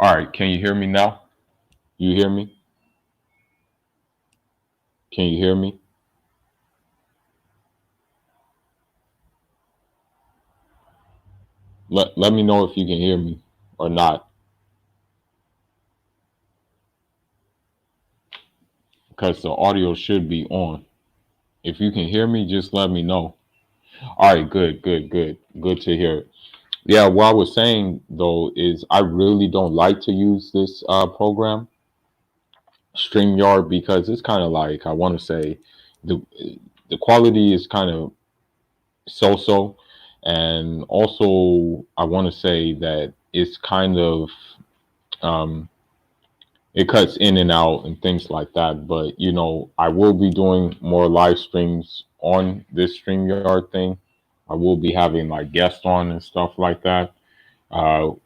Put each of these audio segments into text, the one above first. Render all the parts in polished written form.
All right, can you hear me now? You hear me? Can you hear me? Let me know if you can hear me or not, because the audio should be on. If you can hear me, just let me know. All right, good to hear it. Yeah, what I was saying though is I really don't like to use this program, StreamYard, because it's kind of like I want to say the the quality is kind of so-so, and also I want to say that it's kind of um, it cuts in and out and things like that. But I will be doing more live streams on this StreamYard thing. I will be having like guests on and stuff like that.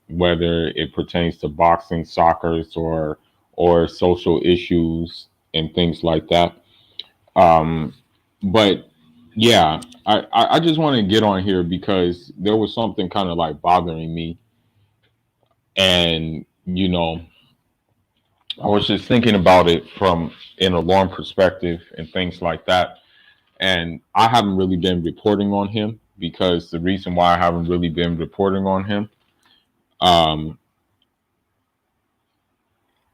Whether it pertains to boxing, soccer, or social issues and things like that. Um, but yeah, I just want to get on here because there was something kind of like bothering me, and I was just thinking about it from an alarm perspective and things like that. And I haven't really been reporting on him because the reason why I haven't really been reporting on him um,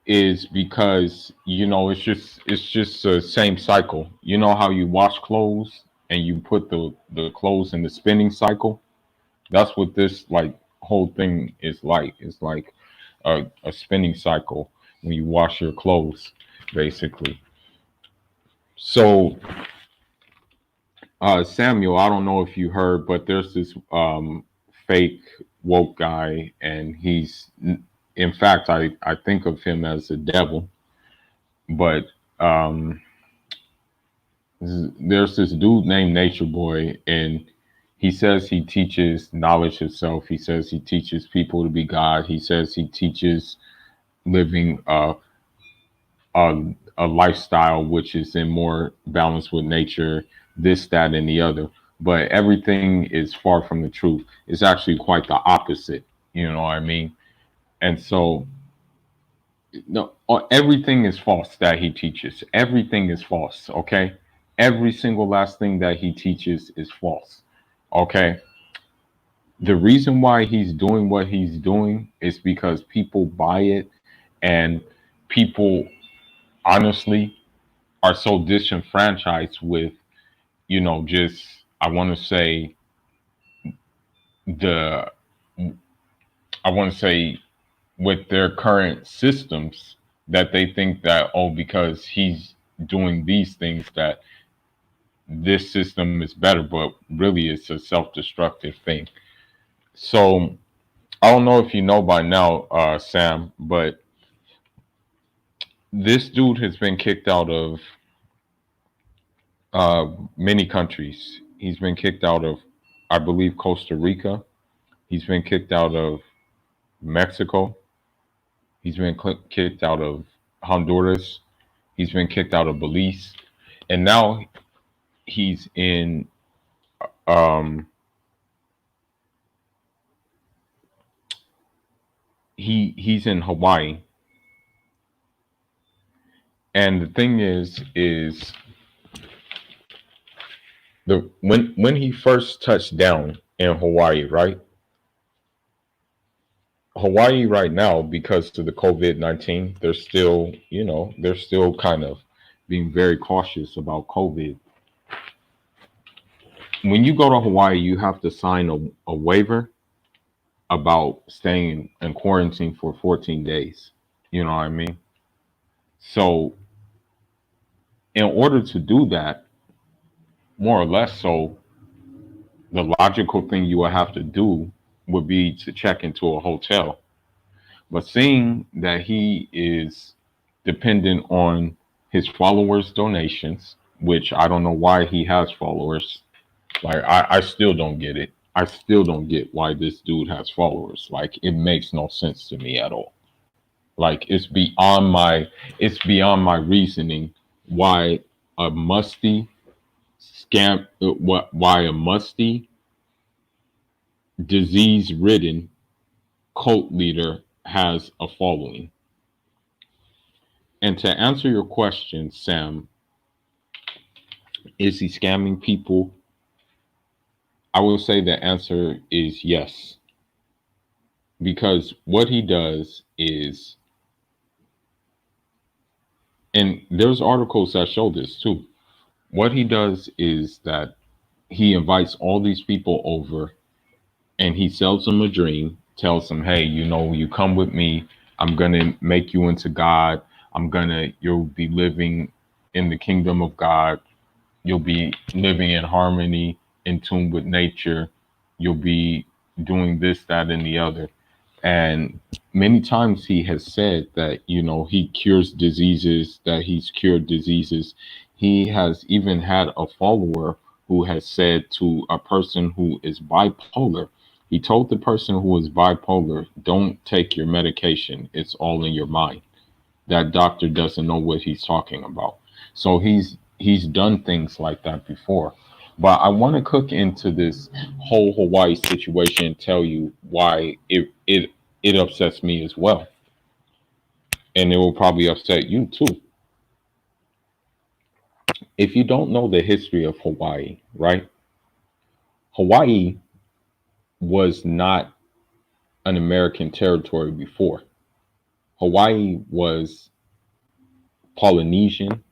is because it's just the same cycle. You know how you wash clothes and you put the clothes in the spinning cycle. That's what this like whole thing is like. It's like a spinning cycle when you wash your clothes, basically. So, Samuel, I don't know if you heard, but there's this fake woke guy, and in fact, I think of him as a devil. But um, there's this dude named Nature Boy, and he says he teaches knowledge itself. He says he teaches people to be God. He says he teaches living a lifestyle which is in more balance with nature, this, that, and the other. But everything is far from the truth. It's actually quite the opposite. You know what I mean? And so, no, everything is false that he teaches. Everything is false. Okay, every single last thing that he teaches is false. Okay, the reason why he's doing what he's doing is because people buy it, and people honestly are so disenfranchised with, just, I want to say, the I want to say with their current systems, that they think that, oh, because he's doing these things, that this system is better, but really it's a self-destructive thing. So I don't know if you know by now, Sam, but this dude has been kicked out of many countries. He's been kicked out of, I believe, Costa Rica. He's been kicked out of Mexico. He's been kicked out of Honduras. He's been kicked out of Belize, and now he's in um, he's in Hawaii. And the thing is the when he first touched down in Hawaii, right? Hawaii right now, because of the COVID-19, they're still kind of being very cautious about COVID. When you go to Hawaii, you have to sign a waiver about staying in quarantine for 14 days. You know what I mean? So, in order to do that, more or less so, the logical thing you would have to do would be to check into a hotel. But seeing that he is dependent on his followers' donations, which I don't know why he has followers. Like, I still don't get it. I still don't get why this dude has followers. Like, it makes no sense to me at all. Like, it's beyond my reasoning why a musty why a musty, disease ridden cult leader has a following. And to answer your question, Sam, is he scamming people? I will say the answer is yes. Because what he does is, and there's articles that show this too. What he does is that he invites all these people over and he sells them a dream, tells them, hey, you come with me. I'm going to make you into God. You'll be living in the kingdom of God. You'll be living in harmony, in tune with nature. You'll be doing this, that, and the other. And many times he has said that, he cures diseases, that he's cured diseases. He has even had a follower who has said to a person who is bipolar, he told the person who is bipolar, don't take your medication. It's all in your mind. That doctor doesn't know what he's talking about. So he's done things like that before. But I want to cook into this whole Hawaii situation and tell you why it upsets me as well. And it will probably upset you too. If you don't know the history of Hawaii, right? Hawaii was not an American territory before. Hawaii was Polynesian.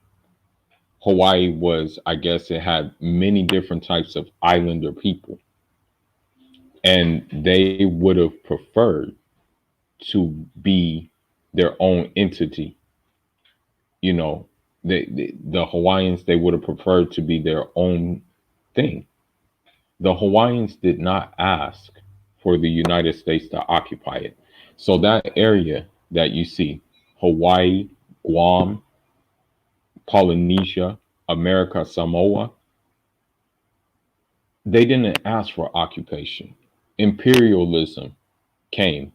Hawaii was, I guess, it had many different types of islander people. And they would have preferred to be their own entity. You know, the Hawaiians, they would have preferred to be their own thing. The Hawaiians did not ask for the United States to occupy it. So that area that you see, Hawaii, Guam, Polynesia, America, Samoa, they didn't ask for occupation. Imperialism came.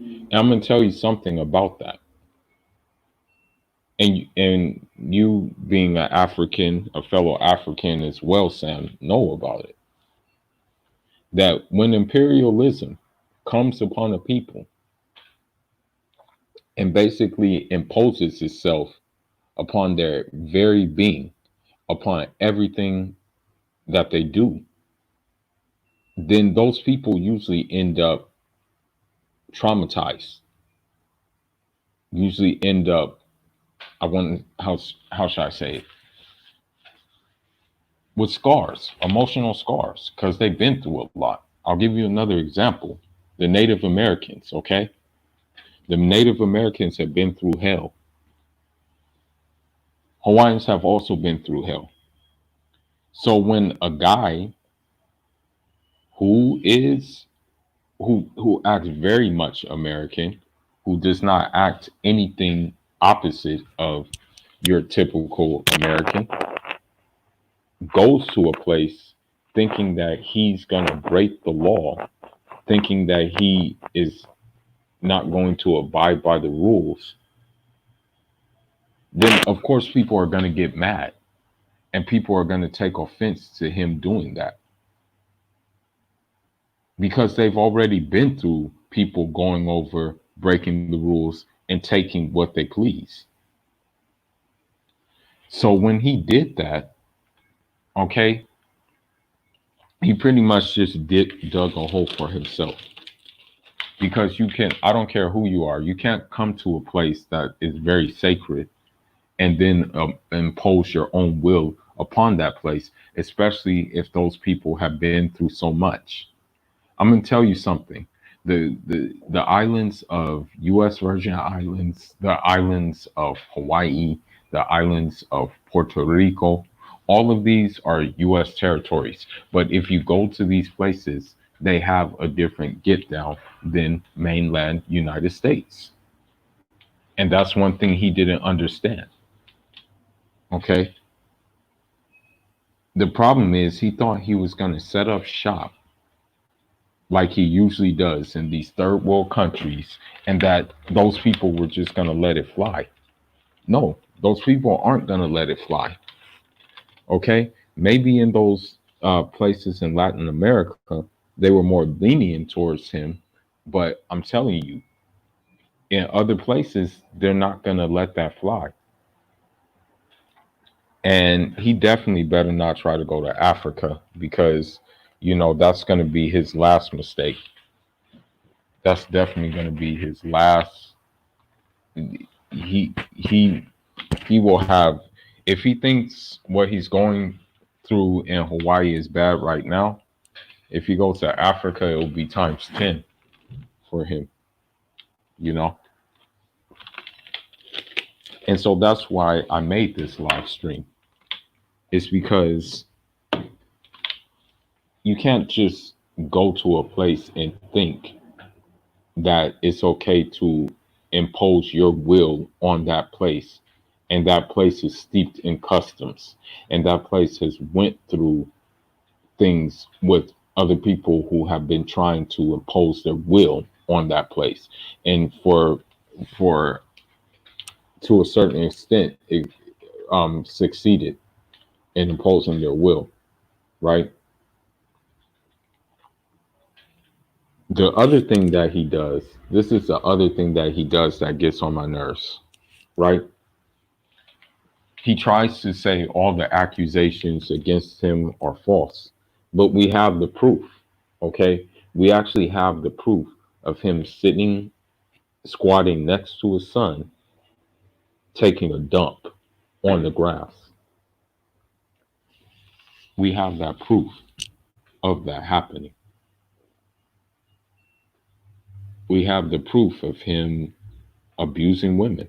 And I'm going to tell you something about that. And you being an African, a fellow African as well, Sam, know about it. That when imperialism comes upon a people and basically imposes itself upon their very being, upon everything that they do, then those people usually end up traumatized, usually end up, how should I say it? With scars, emotional scars, because they've been through a lot. I'll give you another example. The Native Americans, okay? The Native Americans have been through hell. Hawaiians have also been through hell. So when a guy who is who acts very much American, who does not act anything opposite of your typical American, goes to a place thinking that he's going to break the law, thinking that he is not going to abide by the rules, then of course people are going to get mad and people are going to take offense to him doing that because they've already been through people going over, breaking the rules, and taking what they please. So when he did that, okay, he pretty much just dug a hole for himself. Because I don't care who you are, you can't come to a place that is very sacred and then impose your own will upon that place, especially if those people have been through so much. I'm going to tell you something. The islands of U.S. Virgin Islands, the islands of Hawaii, the islands of Puerto Rico, all of these are U.S. territories. But if you go to these places, they have a different get down than mainland United States. And that's one thing he didn't understand. Okay. The problem is he thought he was going to set up shop like he usually does in these third world countries and that those people were just going to let it fly. No, those people aren't going to let it fly. Okay. Maybe in those places in Latin America, they were more lenient towards him But I'm telling you, in other places, they're not going to let that fly. And he definitely better not try to go to Africa because, that's going to be his last mistake. That's definitely going to be his last. He will have, if he thinks what he's going through in Hawaii is bad right now, if he goes to Africa, it will be times 10 for him, you know? And so that's why I made this live stream. It's because you can't just go to a place and think that it's okay to impose your will on that place, and that place is steeped in customs, and that place has went through things with other people who have been trying to impose their will on that place, and for to a certain extent it succeeded in imposing their will, right? The other thing that he does, this is the other thing that he does that gets on my nerves, right? He tries to say all the accusations against him are false, but we have the proof, okay? We actually have the proof of him sitting, squatting next to his son, taking a dump on the grass. We have that proof of that happening. We have the proof of him abusing women.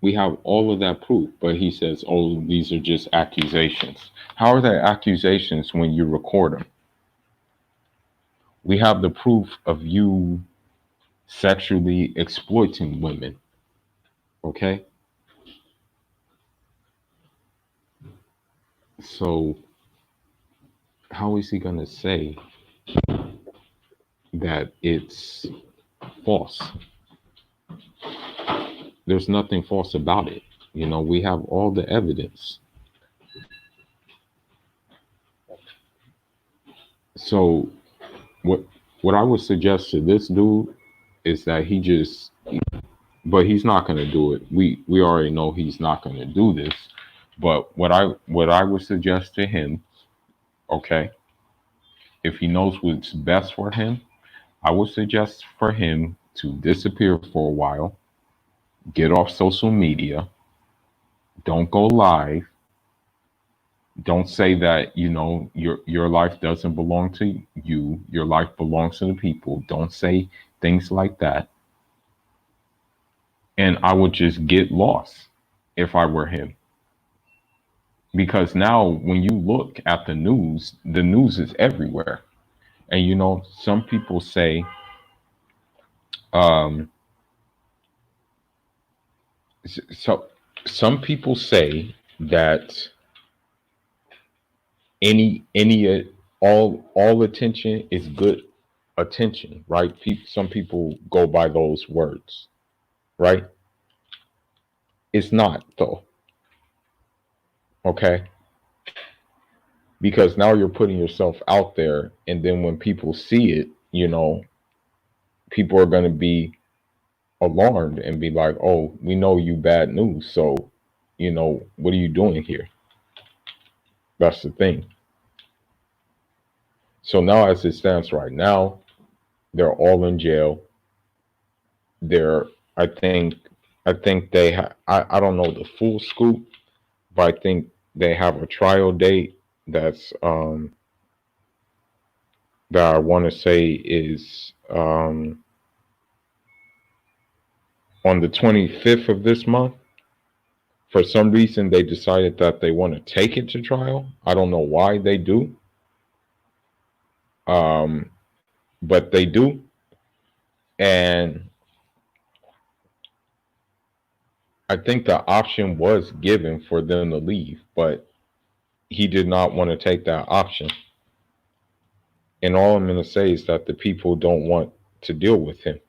We have all of that proof, but he says, oh, these are just accusations. How are they accusations when you record them? We have the proof of you sexually exploiting women, okay? So, how is he going to say that it's false? There's nothing false about it. We have all the evidence. So, what what I would suggest to this dude is that but he's not going to do it. We already know he's not going to do this. But what I would suggest to him, okay, if he knows what's best for him, I would suggest for him to disappear for a while, get off social media, don't go live, don't say that your life doesn't belong to you, your life belongs to the people. Don't say things like that. And I would just get lost if I were him. Because now when you look at the news is everywhere. And some people say, um so some people say that any all attention is good attention, right? Some people go by those words, right? It's not though, okay? Because now you're putting yourself out there, and then when people see it, people are going to be alarmed and be like, "Oh, we know you bad news, so what are you doing here?" That's the thing. So now, as it stands right now, they're all in jail. They're, I think, I don't know the full scoop, but I think they have a trial date that's that I want to say is on the 25th of this month. For some reason, they decided that they want to take it to trial. I don't know why they do, um, but they do. And I think the option was given for them to leave, but he did not want to take that option. And all I'm going to say is that the people don't want to deal with him.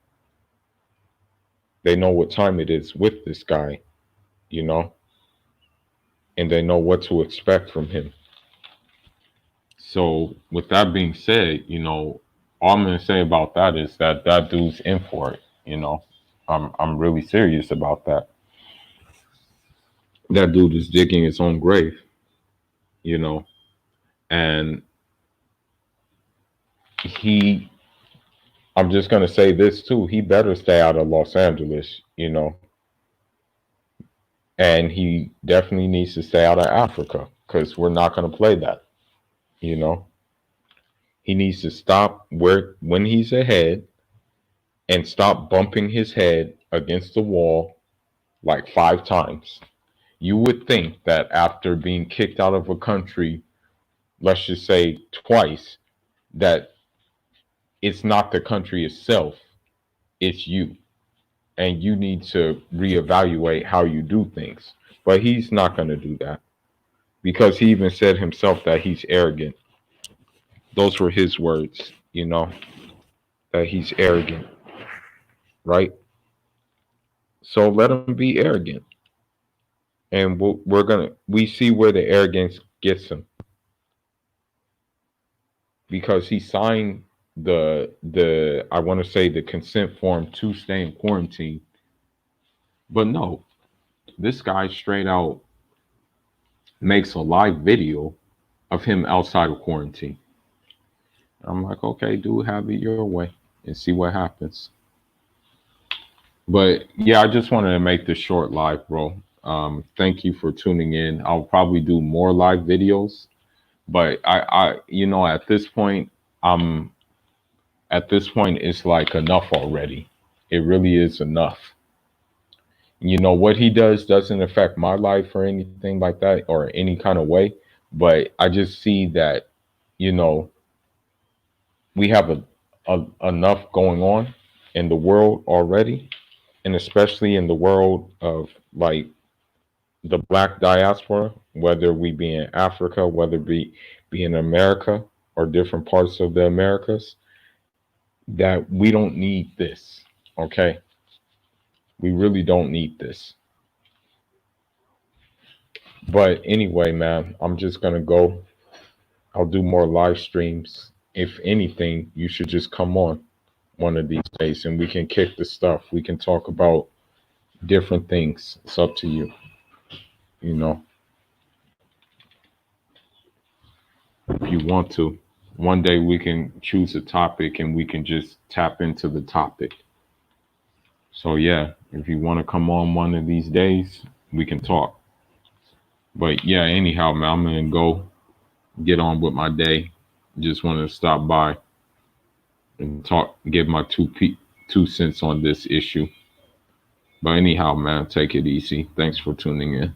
They know what time it is with this guy, you know, and they know what to expect from him. So, with that being said, all I'm gonna say about that is that that dude's in for it. You know, I'm really serious about that. That dude is digging his own grave. You know, and he. I'm just gonna say this too. He better stay out of Los Angeles. You know, and he definitely needs to stay out of Africa because we're not gonna play that. You know, he needs to stop where when he's ahead and stop bumping his head against the wall like 5 times. You would think that after being kicked out of a country, let's just say twice, that it's not the country itself, it's you. And you need to reevaluate how you do things. But he's not going to do that because he even said himself that he's arrogant. Those were his words, you know, that he's arrogant, right? So let him be arrogant. And we see where the arrogance gets him because he signed the I want to say the consent form to stay in quarantine. But no, this guy straight out makes a live video of him outside of quarantine. I'm like, okay, dude, have it your way and see what happens. But yeah, I just wanted to make this short live, bro. Thank you for tuning in. I'll probably do more live videos, but you know, I'm at this point, it's like enough already. It really is enough. You know, what he does doesn't affect my life or anything like that or any kind of way. But I just see that, you know, we have enough going on in the world already. And especially in the world of like the black diaspora, whether we be in Africa, whether be in America or different parts of the Americas, that we don't need this. Okay. We really don't need this. But anyway, man, I'm just gonna go. I'll do more live streams. If anything, you should just come on one of these days and we can kick the stuff. We can talk about different things. It's up to you, you know, if you want to. One day we can choose a topic and we can just tap into the topic. So yeah, if you want to come on one of these days, we can talk. But yeah, anyhow, man, I'm gonna go get on with my day. Just wanted to stop by and talk, give my 2 cents on this issue. But anyhow, man, take it easy. Thanks for tuning in.